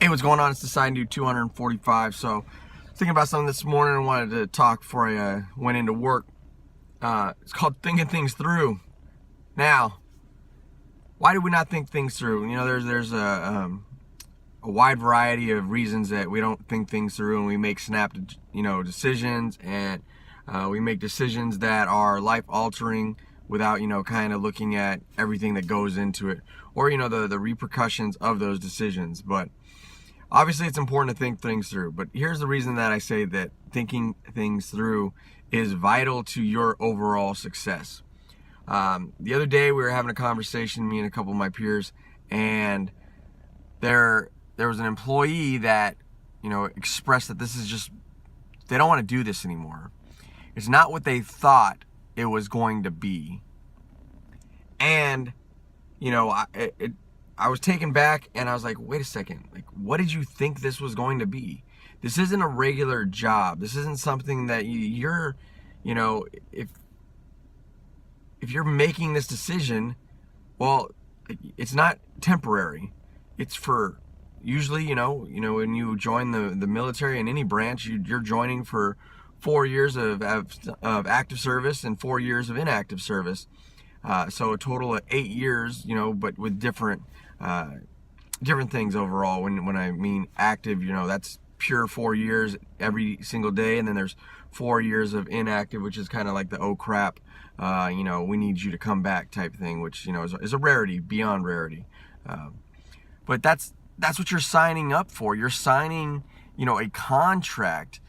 Hey, what's going on? It's Deciding to do 245. So, thinking about something this morning and wanted to talk before I went into work. It's called thinking things through. Now, why do we not think things through? You know, there's a wide variety of reasons that we don't think things through, and we make decisions, and we make decisions that are life altering without kind of looking at everything that goes into it, or the repercussions of those decisions. But obviously it's important to think things through, but here's the reason that I say that thinking things through is vital to your overall success. The other day we were having a conversation, me and a couple of my peers, and there was an employee that expressed that they don't want to do this anymore. It's not what they thought it was going to be. And I was taken back, and I was like, wait a second, like, what did you think this was going to be? This isn't a regular job. This isn't something that if you're making this decision, well, it's not temporary. It's for usually, when you join the military in any branch, you're joining for 4 years of active service and 4 years of inactive service. So a total of 8 years, but with different things overall. When I mean active, that's pure 4 years every single day, and then there's 4 years of inactive, which is kind of like the oh crap, we need you to come back type thing, which is a rarity, beyond rarity. But that's what you're signing up for. You're signing a contract.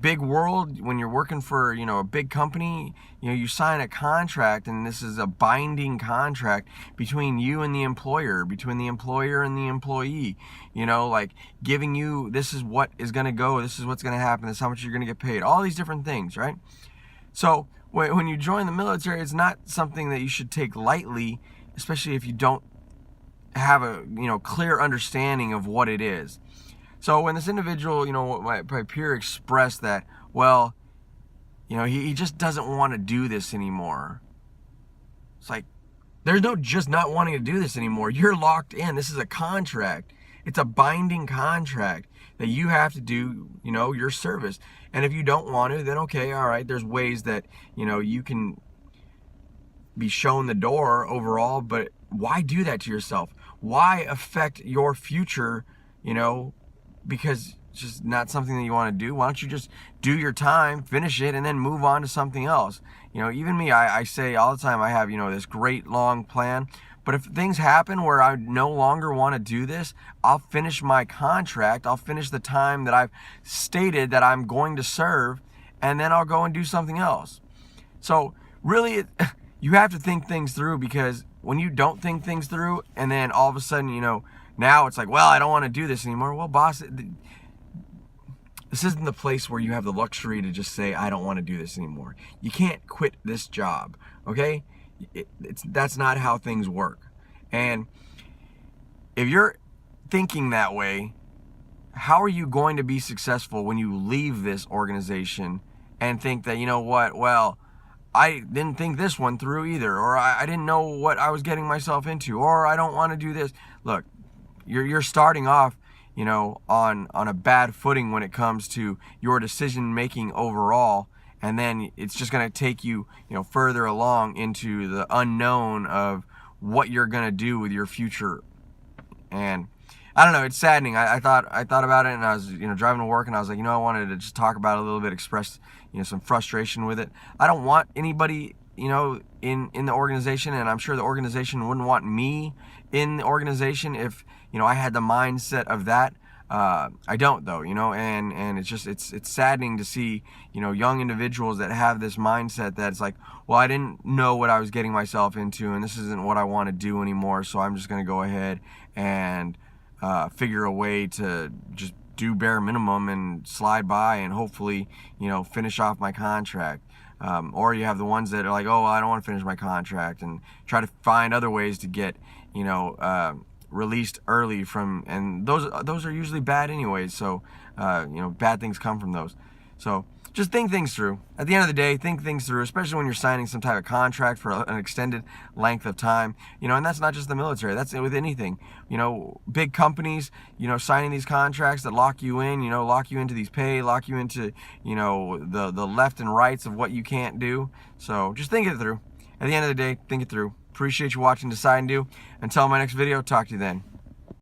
Big world, when you're working for, a big company, you sign a contract, and this is a binding contract between you and the employer, between the employer and the employee, like giving you, this is what is going to go, this is what's going to happen, this is how much you're going to get paid, all these different things, right? So when you join the military, it's not something that you should take lightly, especially if you don't have a, clear understanding of what it is. So when this individual, my peer expressed that, well, he just doesn't want to do this anymore. It's like, there's no just not wanting to do this anymore. You're locked in. This is a contract. It's a binding contract that you have to do, your service. And if you don't want to, then okay, all right, there's ways that, you can be shown the door overall, but why do that to yourself? Why affect your future, because it's just not something that you want to do? Why don't you just do your time, finish it, and then move on to something else? Even me, I say all the time, I have, this great long plan, but if things happen where I no longer want to do this, I'll finish my contract, I'll finish the time that I've stated that I'm going to serve, and then I'll go and do something else. So really, you have to think things through, because when you don't think things through, and then all of a sudden, now it's like, well, I don't want to do this anymore. Well, boss, this isn't the place where you have the luxury to just say, I don't want to do this anymore. You can't quit this job, okay? That's not how things work. And if you're thinking that way, how are you going to be successful when you leave this organization and think that, well, I didn't think this one through either, or I didn't know what I was getting myself into, or I don't want to do this. Look, you're starting off, on a bad footing when it comes to your decision making overall, and then it's just going to take you, further along into the unknown of what you're going to do with your future. And I don't know, it's saddening. I thought about it, and I was, driving to work, and I was like, I wanted to just talk about it a little bit, express, some frustration with it. I don't want anybody, in the organization, and I'm sure the organization wouldn't want me in the organization if, I had the mindset of that. I don't, though, and it's saddening to see, young individuals that have this mindset that's like, well, I didn't know what I was getting myself into, and this isn't what I want to do anymore, so I'm just going to go ahead and figure a way to just do bare minimum and slide by and hopefully, finish off my contract. Or you have the ones that are like, oh, I don't want to finish my contract, and try to find other ways to get, released early from, and those are usually bad anyways. So, bad things come from those. So just think things through. At the end of the day, think things through, especially when you're signing some type of contract for an extended length of time. And that's not just the military. That's with anything. Big companies, signing these contracts that lock you in, lock you into these pay, lock you into, the left and rights of what you can't do. So just think it through. At the end of the day, think it through. Appreciate you watching Decide and Do. Until my next video, talk to you then.